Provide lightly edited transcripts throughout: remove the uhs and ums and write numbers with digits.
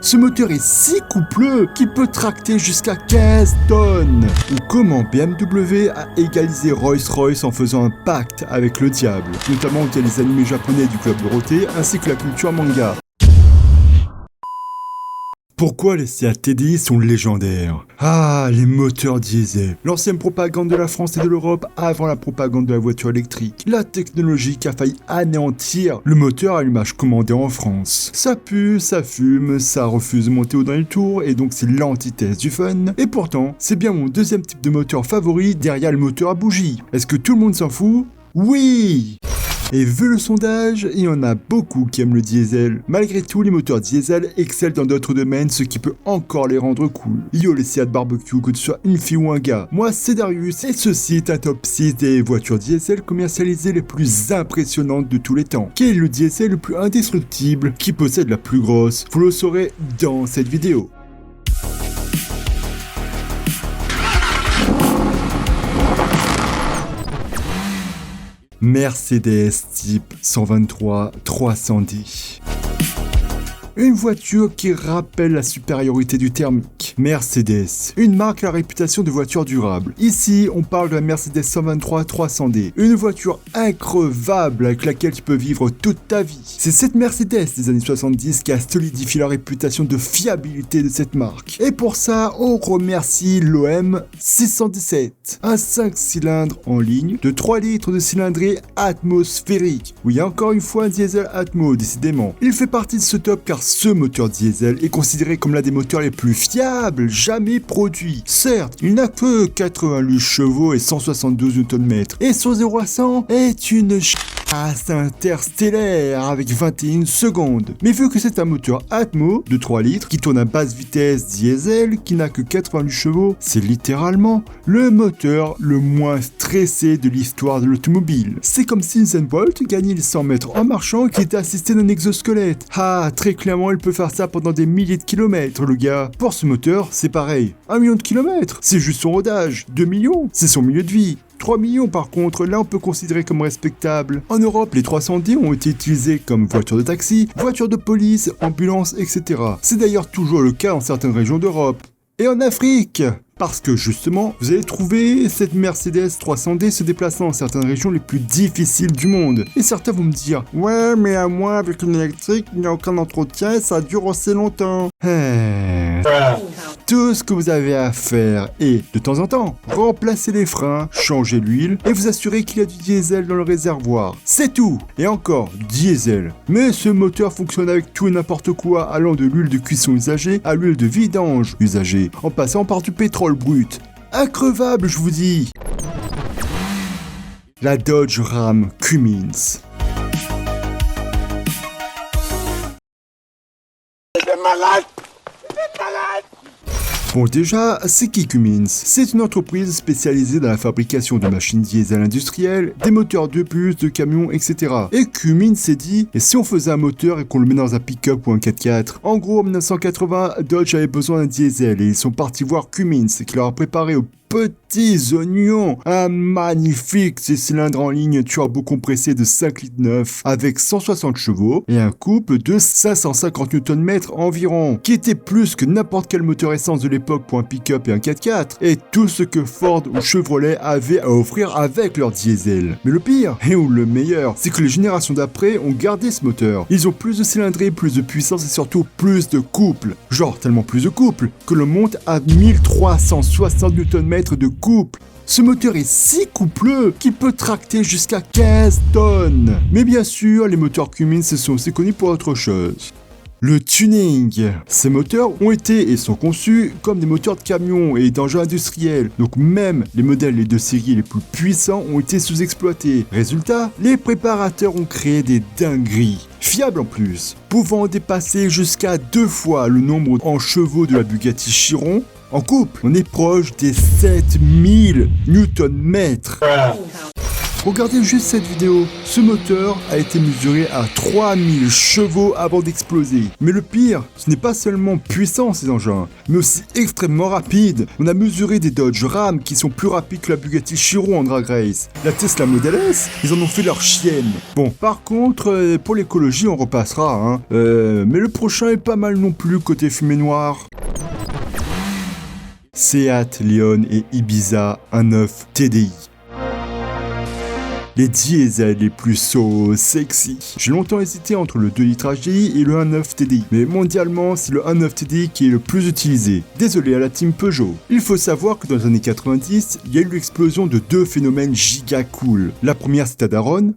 Ce moteur est si coupleux qu'il peut tracter jusqu'à 15 tonnes. Ou comment BMW a égalisé Rolls-Royce en faisant un pacte avec le diable, notamment via les animés japonais du Club Dorothée ainsi que la culture manga. Pourquoi les Seat TDI sont légendaires? Ah, les moteurs diesel. L'ancienne propagande de la France et de l'Europe avant la propagande de la voiture électrique. La technologie qui a failli anéantir le moteur à allumage commandé en France. Ça pue, ça fume, ça refuse de monter au dernier tour et donc c'est l'antithèse du fun. Et pourtant, c'est bien mon deuxième type de moteur favori derrière le moteur à bougie. Est-ce que tout le monde s'en fout? Oui! Et vu le sondage, il y en a beaucoup qui aiment le diesel. Malgré tout, les moteurs diesel excellent dans d'autres domaines, ce qui peut encore les rendre cool. Yo les Seat Barbecue, que tu sois une fille ou un gars. Moi, c'est Darius, et ceci est un top 6 des voitures diesel commercialisées les plus impressionnantes de tous les temps. Quel est le diesel le plus indestructible, qui possède la plus grosse? Vous le saurez dans cette vidéo. Mercedes Type 123 310. Une voiture qui rappelle la supériorité du thermique. Mercedes, une marque à la réputation de voiture durable. Ici, on parle de la Mercedes 123 300D, une voiture increvable avec laquelle tu peux vivre toute ta vie. C'est cette Mercedes des années 70 qui a solidifié la réputation de fiabilité de cette marque. Et pour ça, on remercie l'OM 617, un 5 cylindres en ligne de 3 litres de cylindrée atmosphérique. Oui, encore une fois un diesel Atmo, décidément. Il fait partie de ce top car ce moteur diesel est considéré comme l'un des moteurs les plus fiables jamais produits. Certes, il n'a que 88 chevaux et 172 Nm, et son 0 à 100 est une chasse interstellaire avec 21 secondes. Mais vu que c'est un moteur Atmo de 3 litres qui tourne à basse vitesse diesel qui n'a que 88 chevaux, c'est littéralement le moteur le moins stressé de l'histoire de l'automobile. C'est comme si Usain Bolt gagnait les 100 mètres en marchant et qu'il était assisté d'un exosquelette. Ah, très clairement, il peut faire ça pendant des milliers de kilomètres, le gars. Pour ce moteur, c'est pareil. 1 million de kilomètres, c'est juste son rodage. 2 millions, c'est son milieu de vie. 3 millions par contre, là on peut considérer comme respectable. En Europe, les 310 ont été utilisés comme voitures de taxi, voitures de police, ambulances, etc. C'est d'ailleurs toujours le cas dans certaines régions d'Europe. Et en Afrique, parce que justement, vous allez trouver cette Mercedes 300D se déplaçant dans certaines régions les plus difficiles du monde. Et certains vont me dire, ouais mais à moi avec une électrique, il n'y a aucun entretien et ça dure assez longtemps. Tout ce que vous avez à faire est, de temps en temps, remplacer les freins, changer l'huile et vous assurer qu'il y a du diesel dans le réservoir. C'est tout. Et encore, diesel. Mais ce moteur fonctionne avec tout et n'importe quoi, allant de l'huile de cuisson usagée à l'huile de vidange usagée, en passant par du pétrole brut. Increvable, je vous dis. La Dodge Ram Cummins. Bon déjà, c'est qui Cummins? C'est une entreprise spécialisée dans la fabrication de machines diesel industrielles, des moteurs de bus, de camions, etc. Et Cummins s'est dit, et si on faisait un moteur et qu'on le met dans un pick-up ou un 4x4? En gros, en 1980, Dodge avait besoin d'un diesel et ils sont partis voir Cummins qui leur a préparé au petits oignons, un magnifique 6 cylindres en ligne turbo compressé de 5,9 litres avec 160 chevaux et un couple de 550 Nm environ, qui était plus que n'importe quel moteur essence de l'époque pour un pick-up et un 4x4, et tout ce que Ford ou Chevrolet avaient à offrir avec leur diesel. Mais le pire, et ou le meilleur, c'est que les générations d'après ont gardé ce moteur. Ils ont plus de cylindrée, plus de puissance et surtout plus de couple. Genre tellement plus de couple que le monte à 1360 Nm de couple. Ce moteur est si coupleux qu'il peut tracter jusqu'à 15 tonnes. Mais bien sûr, les moteurs Cummins sont aussi connus pour autre chose. Le tuning. Ces moteurs ont été et sont conçus comme des moteurs de camions et d'engins industriels. Donc même les modèles de série les plus puissants ont été sous-exploités. Résultat, les préparateurs ont créé des dingueries. Fiables en plus, pouvant dépasser jusqu'à 2 fois le nombre en chevaux de la Bugatti Chiron. En couple, on est proche des 7000 Nm. Regardez juste cette vidéo. Ce moteur a été mesuré à 3000 chevaux avant d'exploser. Mais le pire, ce n'est pas seulement puissant ces engins, mais aussi extrêmement rapide. On a mesuré des Dodge Ram qui sont plus rapides que la Bugatti Chiron en Drag Race. La Tesla Model S, ils en ont fait leur chienne. Bon, par contre, pour l'écologie, on repassera, hein. Mais le prochain est pas mal non plus côté fumée noire. Seat Leon et Ibiza 1.9 TDI. Les diesels les plus sexy. J'ai longtemps hésité entre le 2 litres HDI et le 1.9 TDI, mais mondialement, c'est le 1.9 TDI qui est le plus utilisé. Désolé à la team Peugeot. Il faut savoir que dans les années 90, il y a eu l'explosion de deux phénomènes giga cool. La première, c'était à Daron.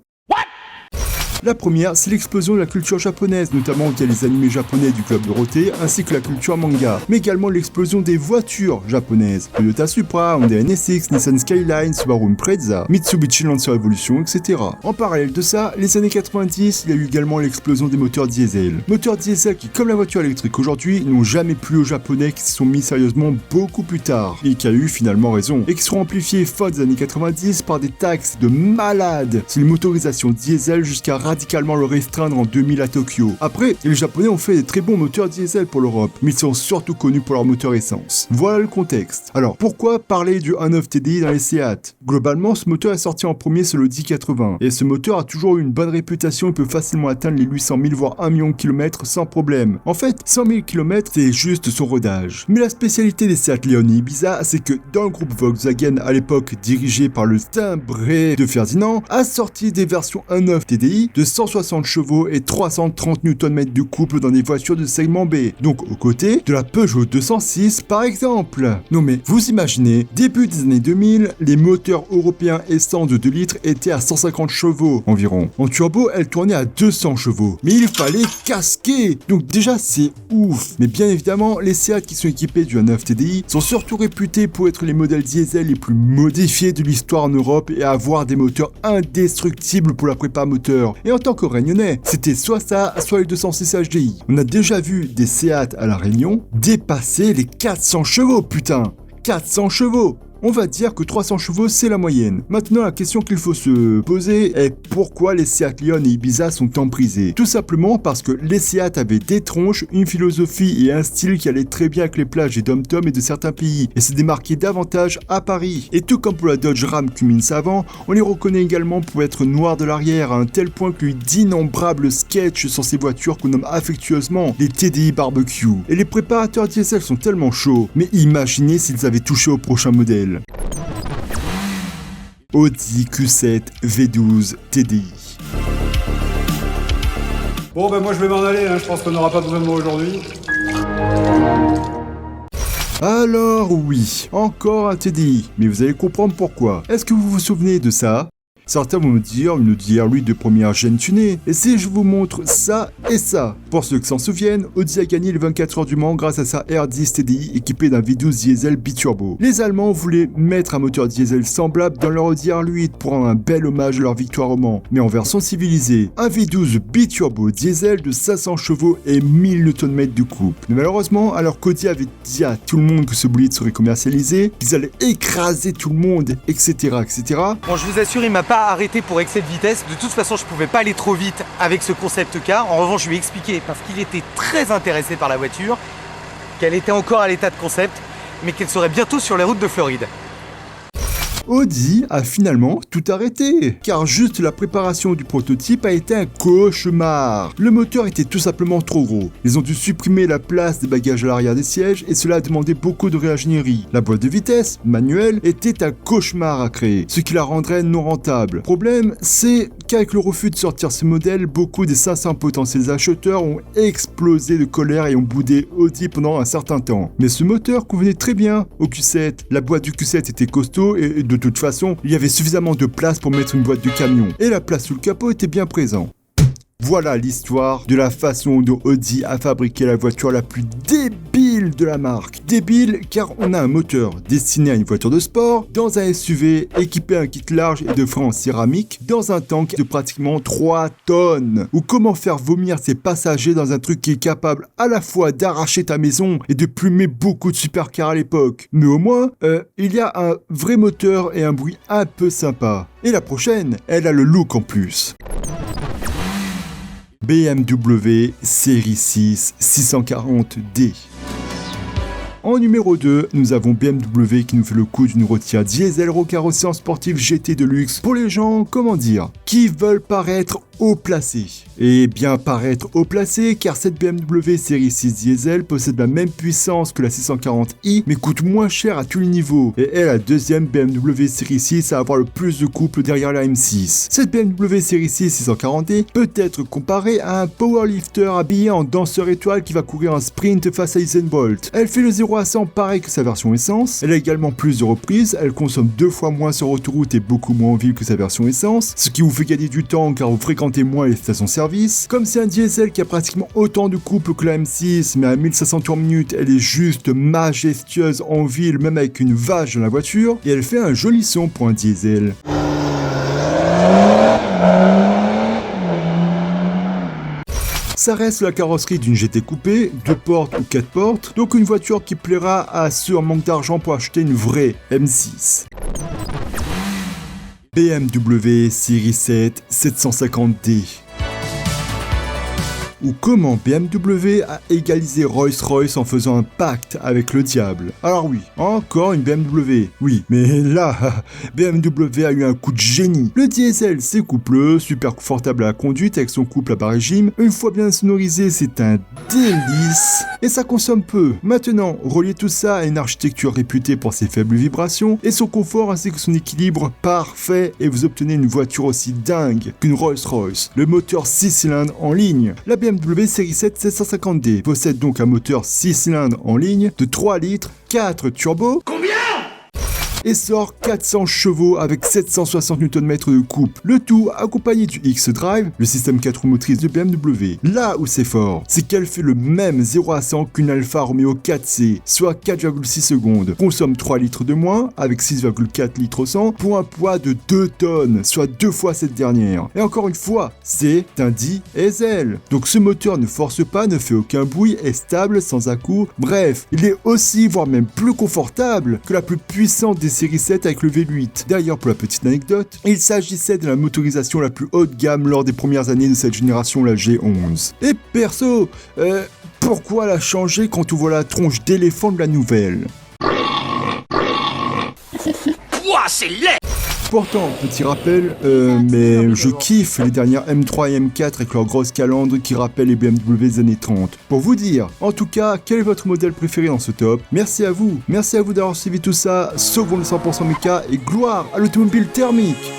La première, c'est l'explosion de la culture japonaise, notamment via les animés japonais du Club Dorothée, ainsi que la culture manga, mais également l'explosion des voitures japonaises, Toyota Supra, Honda NSX, Nissan Skyline, Subaru Impreza, Mitsubishi Lancer Evolution, etc. En parallèle de ça, les années 90, il y a eu également l'explosion des moteurs diesel. Moteurs diesel qui, comme la voiture électrique aujourd'hui, n'ont jamais plu aux japonais, qui se sont mis sérieusement beaucoup plus tard, et qui a eu finalement raison, et qui seront amplifiés fin des années 90 par des taxes de malades sur les motorisations diesel jusqu'à radicalement le restreindre en 2000 à Tokyo. Après, les Japonais ont fait des très bons moteurs diesel pour l'Europe, mais ils sont surtout connus pour leur moteur essence. Voilà le contexte. Alors, pourquoi parler du 1.9 TDI dans les Seat? Globalement, ce moteur est sorti en premier sur le 1080, et ce moteur a toujours eu une bonne réputation et peut facilement atteindre les 800 000 voire 1 million de kilomètres sans problème. En fait, 100 000 km, c'est juste son rodage. Mais la spécialité des Seat Leon et Ibiza, c'est que dans le groupe Volkswagen, à l'époque dirigé par le timbré de Ferdinand, a sorti des versions 1.9 TDI de 160 chevaux et 330 Nm de couple dans des voitures de segment B, donc aux côtés de la Peugeot 206 par exemple. Non mais vous imaginez, début des années 2000, les moteurs européens essence de 2 litres étaient à 150 chevaux environ. En turbo, elle tournait à 200 chevaux. Mais il fallait casquer. Donc déjà c'est ouf. Mais bien évidemment, les Seat qui sont équipés du 1.9 TDI sont surtout réputés pour être les modèles diesel les plus modifiés de l'histoire en Europe et avoir des moteurs indestructibles pour la prépa moteur. Et en tant que Réunionnais, c'était soit ça, soit les 206 HDI. On a déjà vu des Seat à La Réunion dépasser les 400 chevaux, putain 400 chevaux. On va dire que 300 chevaux, c'est la moyenne. Maintenant, la question qu'il faut se poser est pourquoi les Seat Leon et Ibiza sont emprisés. Tout simplement parce que les Seat avaient des tronches, une philosophie et un style qui allait très bien avec les plages des dom-tom et de certains pays, et se démarquaient davantage à Paris. Et tout comme pour la Dodge Ram Cummins avant, on les reconnaît également pour être noirs de l'arrière, à un tel point que d'innombrables sketchs sur ces voitures qu'on nomme affectueusement les TDI barbecue. Et les préparateurs diesel sont tellement chauds, mais imaginez s'ils avaient touché au prochain modèle. Audi Q7 V12 TDI. Bon ben moi je vais m'en aller, hein. Je pense qu'on n'aura pas besoin de moi aujourd'hui. Alors oui, encore un TDI, mais vous allez comprendre pourquoi. Est-ce que vous vous souvenez de ça? Certains vont me dire une DR8 de première gêne tunée. Et si je vous montre ça et ça? Pour ceux qui s'en souviennent, Audi a gagné le 24 heures du Mans grâce à sa R10 TDI équipée d'un V12 diesel biturbo. Les Allemands voulaient mettre un moteur diesel semblable dans leur Audi R8 pour rendre un bel hommage à leur victoire au Mans, mais en version civilisée. Un V12 biturbo diesel de 500 chevaux et 1000 Nm de couple. Mais malheureusement, alors qu'Audi avait dit à tout le monde que ce bolide serait commercialisé, qu'ils allaient écraser tout le monde, etc. etc. Bon, je vous assure, il m'a pas arrêté pour excès de vitesse. De toute façon, je pouvais pas aller trop vite avec ce concept car. En revanche, je lui ai expliqué, parce qu'il était très intéressé par la voiture, qu'elle était encore à l'état de concept, mais qu'elle serait bientôt sur les routes de Floride. Audi a finalement tout arrêté, car juste la préparation du prototype a été un cauchemar. Le moteur était tout simplement trop gros. Ils ont dû supprimer la place des bagages à l'arrière des sièges et cela a demandé beaucoup de réingénierie. La boîte de vitesse, manuelle, était un cauchemar à créer, ce qui la rendrait non rentable. Problème, c'est qu'avec le refus de sortir ce modèle, beaucoup des 500 potentiels acheteurs ont explosé de colère et ont boudé Audi pendant un certain temps. Mais ce moteur convenait très bien au Q7. La boîte du Q7 était costaud et de toute façon, il y avait suffisamment de place pour mettre une boîte de camion. Et la place sous le capot était bien présente. Voilà l'histoire de la façon dont Audi a fabriqué la voiture la plus débile de la marque. Débile car on a un moteur destiné à une voiture de sport, dans un SUV équipé d'un kit large et de freins en céramique, dans un tank de pratiquement 3 tonnes. Ou comment faire vomir ses passagers dans un truc qui est capable à la fois d'arracher ta maison et de plumer beaucoup de supercars à l'époque. Mais au moins, il y a un vrai moteur et un bruit un peu sympa. Et la prochaine, elle a le look en plus. BMW Série 6 640D. En numéro 2, nous avons BMW qui nous fait le coup d'une rôtière diesel recarrossée en sportive GT de luxe pour les gens, comment dire, qui veulent paraître haut placés. Et bien paraître haut placé car cette BMW série 6 diesel possède la même puissance que la 640i mais coûte moins cher à tous les niveaux et est la deuxième BMW série 6 à avoir le plus de couple derrière la M6. Cette BMW série 6 640d peut être comparée à un powerlifter habillé en danseur étoile qui va courir un sprint face à Usain Bolt. Elle fait le 0 à 100 pareil que sa version essence, elle a également plus de reprises, elle consomme 2 fois moins sur autoroute et beaucoup moins en ville que sa version essence, ce qui vous fait gagner du temps car vous fréquentez moins les stations-service. Comme c'est un diesel qui a pratiquement autant de couple que la M6, mais à 1500 tours minute, elle est juste majestueuse en ville, même avec une vache dans la voiture, et elle fait un joli son pour un diesel. Ça reste la carrosserie d'une GT coupée, 2 portes ou 4 portes, donc une voiture qui plaira à ceux en manque d'argent pour acheter une vraie M6. BMW Série 7 750D. Ou comment BMW a égalisé Rolls-Royce en faisant un pacte avec le diable. Alors oui, encore une BMW, oui, mais là, BMW a eu un coup de génie. Le diesel, c'est coupleux, super confortable à la conduite avec son couple à bas régime. Une fois bien sonorisé, c'est un délice. Et ça consomme peu. Maintenant, reliez tout ça à une architecture réputée pour ses faibles vibrations et son confort ainsi que son équilibre parfait et vous obtenez une voiture aussi dingue qu'une Rolls-Royce. Le moteur 6 cylindres en ligne. La BMW série 7 750D possède donc un moteur 6 cylindres en ligne de 3 litres, 4 turbos. Combien ? Et sort 400 chevaux avec 760 Nm de couple. Le tout accompagné du X-Drive, le système 4 roues motrices de BMW. Là où c'est fort, c'est qu'elle fait le même 0 à 100 qu'une Alfa Romeo 4C, soit 4,6 secondes. Consomme 3 litres de moins, avec 6,4 litres au 100, pour un poids de 2 tonnes, soit 2 fois cette dernière. Et encore une fois, c'est un diesel. Donc ce moteur ne force pas, ne fait aucun bruit, est stable, sans à-coups. Bref, il est aussi, voire même plus confortable que la plus puissante des série 7 avec le V8. D'ailleurs, pour la petite anecdote, il s'agissait de la motorisation la plus haut de gamme lors des premières années de cette génération, la G11. Et perso, pourquoi la changer quand on voit la tronche d'éléphant de la nouvelle ? Ouah, c'est laid ! Pourtant, petit rappel, mais je kiffe les dernières M3 et M4 avec leurs grosses calandres qui rappellent les BMW des années 30. Pour vous dire, en tout cas, quel est votre modèle préféré dans ce top ? Merci à vous d'avoir suivi tout ça, sauvons le 100% méca et gloire à l'automobile thermique.